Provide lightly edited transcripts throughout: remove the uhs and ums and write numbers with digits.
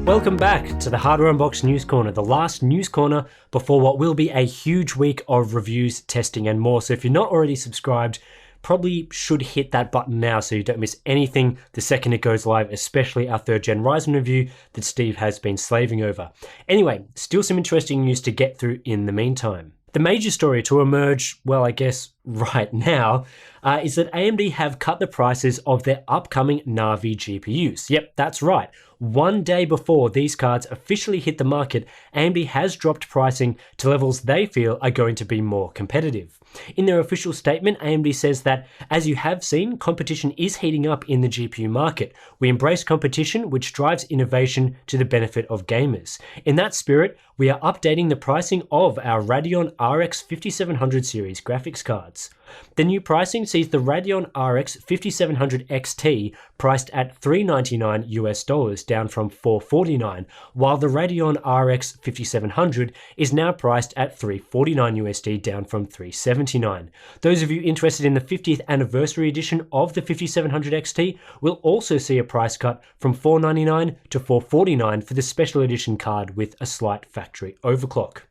Welcome back to the Hardware Unboxed News Corner, the last news corner before what will be a huge week of reviews, testing, and more. So if you're not already subscribed, probably should hit that button now so you don't miss anything the second it goes live, especially our 3rd gen Ryzen review that Steve has been slaving over. Anyway, still some interesting news to get through in the meantime. The major story to emerge, well, I guess right now, is that AMD have cut the prices of their upcoming Navi GPUs. Yep, that's right. One day before these cards officially hit the market, AMD has dropped pricing to levels they feel are going to be more competitive. In their official statement, AMD says that, as you have seen, competition is heating up in the GPU market. We embrace competition, which drives innovation to the benefit of gamers. In that spirit, we are updating the pricing of our Radeon RX 5700 series graphics cards. The new pricing sees the Radeon RX 5700 XT priced at $399 US, down from $449, while the Radeon RX 5700 is now priced at $349 USD, down from $379. Those of you interested in the 50th anniversary edition of the 5700 XT will also see a price cut from $499 to $449 for the special edition card with a slight factory overclock.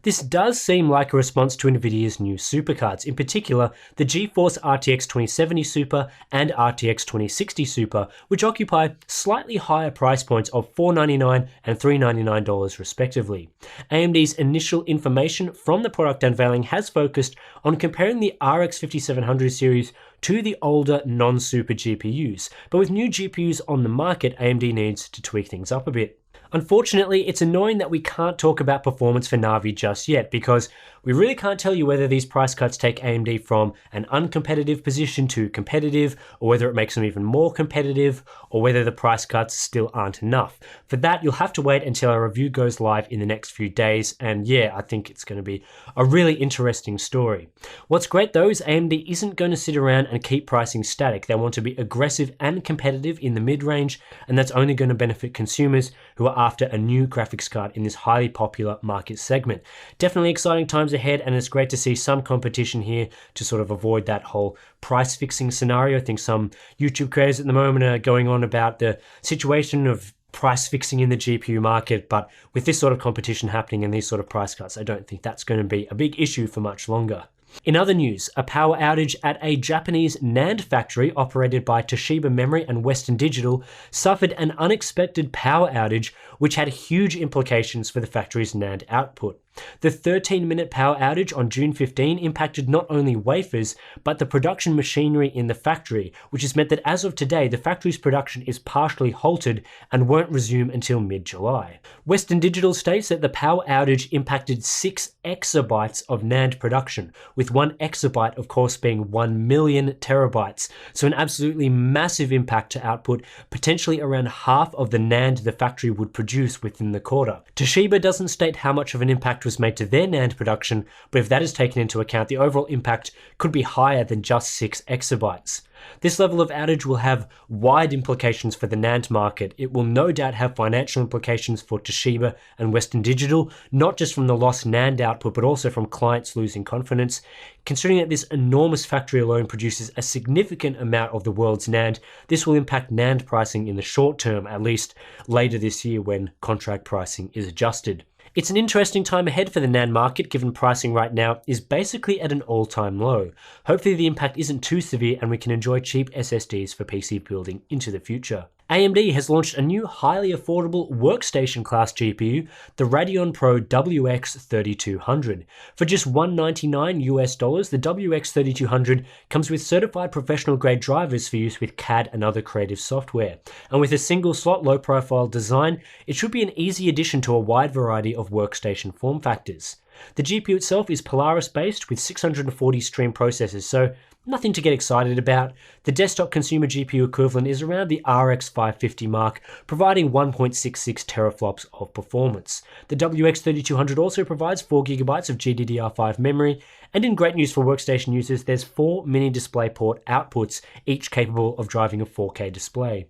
This does seem like a response to Nvidia's new supercards, in particular the GeForce RTX 2070 Super and RTX 2060 Super, which occupy slightly higher price points of $499 and $399 respectively. AMD's initial information from the product unveiling has focused on comparing the RX 5700 series to the older non-super GPUs, but with new GPUs on the market, AMD needs to tweak things up a bit. Unfortunately, it's annoying that we can't talk about performance for Navi just yet, because we really can't tell you whether these price cuts take AMD from an uncompetitive position to competitive, or whether it makes them even more competitive, or whether the price cuts still aren't enough. For that, you'll have to wait until our review goes live in the next few days, and yeah, I think it's going to be a really interesting story. What's great though is AMD isn't going to sit around and keep pricing static. They want to be aggressive and competitive in the mid-range, and that's only going to benefit consumers who are after a new graphics card in this highly popular market segment. Definitely exciting times ahead, and it's great to see some competition here to sort of avoid that whole price fixing scenario. I think some YouTube creators at the moment are going on about the situation of price fixing in the GPU market, but with this sort of competition happening and these sort of price cuts, I don't think that's going to be a big issue for much longer. In other news, a power outage at a Japanese NAND factory operated by Toshiba Memory and Western Digital suffered an unexpected power outage which had huge implications for the factory's NAND output. The 13-minute power outage on June 15 impacted not only wafers, but the production machinery in the factory, which has meant that as of today, the factory's production is partially halted and won't resume until mid-July. Western Digital states that the power outage impacted 6 exabytes of NAND production, with 1 exabyte of course being 1 million terabytes, so an absolutely massive impact to output, potentially around half of the NAND the factory would produce within the quarter. Toshiba doesn't state how much of an impact was made to their NAND production, but if that is taken into account, the overall impact could be higher than just 6 exabytes. This level of outage will have wide implications for the NAND market. It will no doubt have financial implications for Toshiba and Western Digital, not just from the lost NAND output, but also from clients losing confidence. Considering that this enormous factory alone produces a significant amount of the world's NAND, this will impact NAND pricing in the short term, at least later this year when contract pricing is adjusted. It's an interesting time ahead for the NAND market, given pricing right now is basically at an all-time low. Hopefully the impact isn't too severe and we can enjoy cheap SSDs for PC building into the future. AMD has launched a new highly affordable workstation class GPU, the Radeon Pro WX 3200. For just $199 US, the WX 3200 comes with certified professional grade drivers for use with CAD and other creative software. And with a single slot low profile design, it should be an easy addition to a wide variety of workstation form factors. The GPU itself is Polaris based with 640 stream processors, so nothing to get excited about. The desktop consumer GPU equivalent is around the RX 550 mark, providing 1.66 teraflops of performance. The WX 3200 also provides 4GB of GDDR5 memory, and in great news for workstation users, there's 4 mini DisplayPort outputs, each capable of driving a 4K display.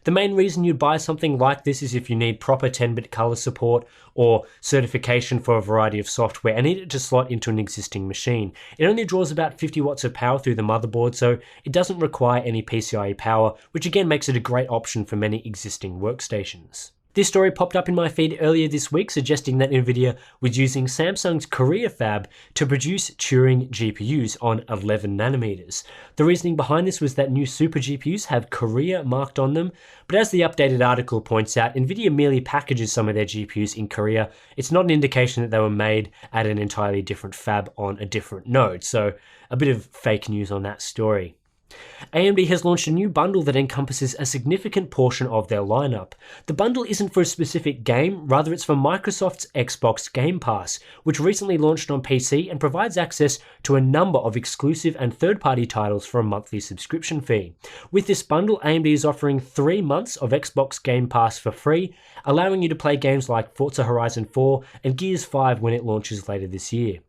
The main reason you'd buy something like this is if you need proper 10-bit color support or certification for a variety of software and need it to slot into an existing machine. It only draws about 50 watts of power through the motherboard, so it doesn't require any PCIe power, which again makes it a great option for many existing workstations. This story popped up in my feed earlier this week suggesting that Nvidia was using Samsung's Korea fab to produce Turing GPUs on 11 nanometers. The reasoning behind this was that new super GPUs have Korea marked on them, but as the updated article points out, Nvidia merely packages some of their GPUs in Korea. It's not an indication that they were made at an entirely different fab on a different node, so a bit of fake news on that story. AMD has launched a new bundle that encompasses a significant portion of their lineup. The bundle isn't for a specific game, rather it's for Microsoft's Xbox Game Pass, which recently launched on PC and provides access to a number of exclusive and third-party titles for a monthly subscription fee. With this bundle, AMD is offering 3 months of Xbox Game Pass for free, allowing you to play games like Forza Horizon 4 and Gears 5 when it launches later this year.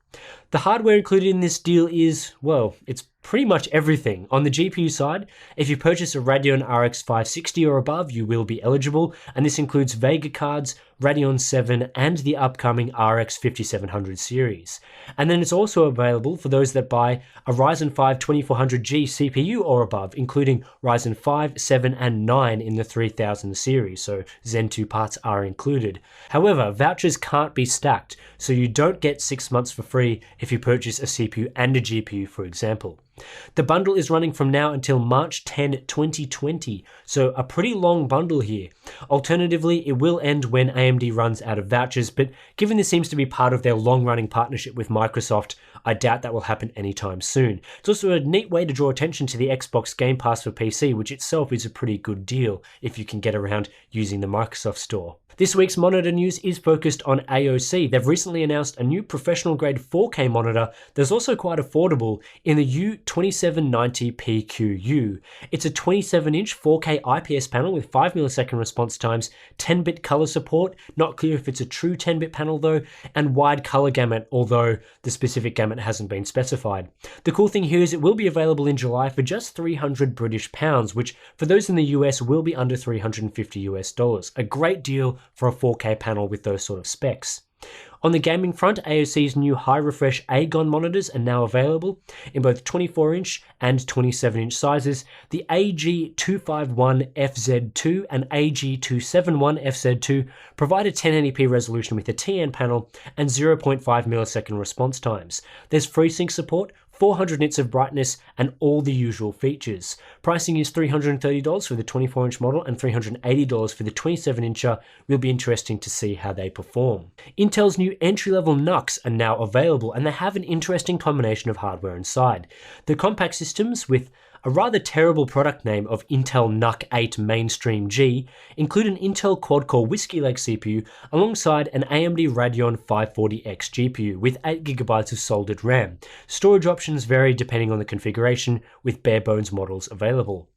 The hardware included in this deal is, well, it's pretty much everything. On the GPU side, if you purchase a Radeon RX 560 or above, you will be eligible, and this includes Vega cards, Radeon 7, and the upcoming RX 5700 series. And then it's also available for those that buy a Ryzen 5 2400G CPU or above, including Ryzen 5, 7, and 9 in the 3000 series, so Zen 2 parts are included. However, vouchers can't be stacked, so you don't get 6 months for free if you purchase a CPU and a GPU, for example. The bundle is running from now until March 10, 2020, so a pretty long bundle here. Alternatively, it will end when AMD runs out of vouchers, but given this seems to be part of their long-running partnership with Microsoft, I doubt that will happen anytime soon. It's also a neat way to draw attention to the Xbox Game Pass for PC, which itself is a pretty good deal if you can get around using the Microsoft Store. This week's monitor news is focused on AOC. They've recently announced a new professional-grade 4K monitor that's also quite affordable in the U2790PQU. It's a 27-inch 4K IPS panel with 5 millisecond response times, 10-bit color support, not clear if it's a true 10-bit panel though, and wide color gamut, although the specific gamut hasn't been specified. The cool thing here is it will be available in July for just £300 which for those in the US will be under $350. A great deal for a 4K panel with those sort of specs. On the gaming front, AOC's new high-refresh Aegon monitors are now available in both 24-inch and 27-inch sizes. The AG251FZ2 and AG271FZ2 provide a 1080p resolution with a TN panel and 0.5 millisecond response times. There's FreeSync support, 400 nits of brightness, and all the usual features. Pricing is $330 for the 24-inch model and $380 for the 27-incher. Will be interesting to see how they perform. Intel's new entry-level NUCs are now available, and they have an interesting combination of hardware inside. The compact systems, with a rather terrible product name of Intel NUC 8 Mainstream G, include an Intel quad-core Whiskey Lake CPU alongside an AMD Radeon 540X GPU with 8GB of soldered RAM. Storage options vary depending on the configuration, with bare-bones models available.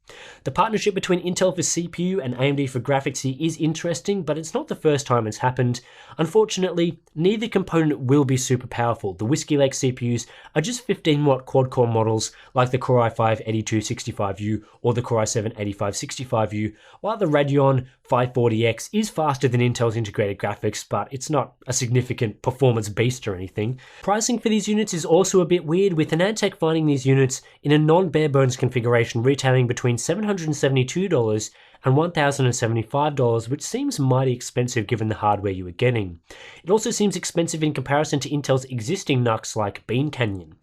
The partnership between Intel for CPU and AMD for graphics here is interesting, but it's not the first time it's happened. Unfortunately, neither component will be super powerful. The Whiskey Lake CPUs are just 15-watt quad-core models like the Core i5 8265U or the Core i7 8565U, while the Radeon 540X is faster than Intel's integrated graphics, but it's not a significant performance beast or anything. Pricing for these units is also a bit weird, with Anantech finding these units in a non-bare-bones configuration retailing between $772 and $1,075, which seems mighty expensive given the hardware you are getting. It also seems expensive in comparison to Intel's existing NUCs like Bean Canyon.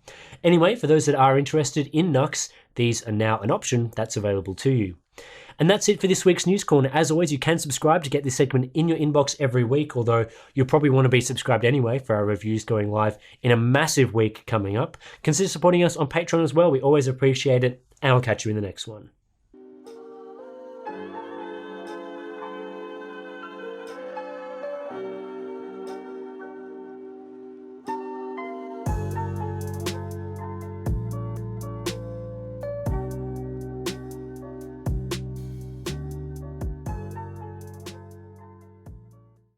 Anyway, for those that are interested in NUCs, these are now an option that's available to you. And that's it for this week's News Corner. As always, you can subscribe to get this segment in your inbox every week, although you'll probably want to be subscribed anyway for our reviews going live in a massive week coming up. Consider supporting us on Patreon as well. We always appreciate it, and I'll catch you in the next one.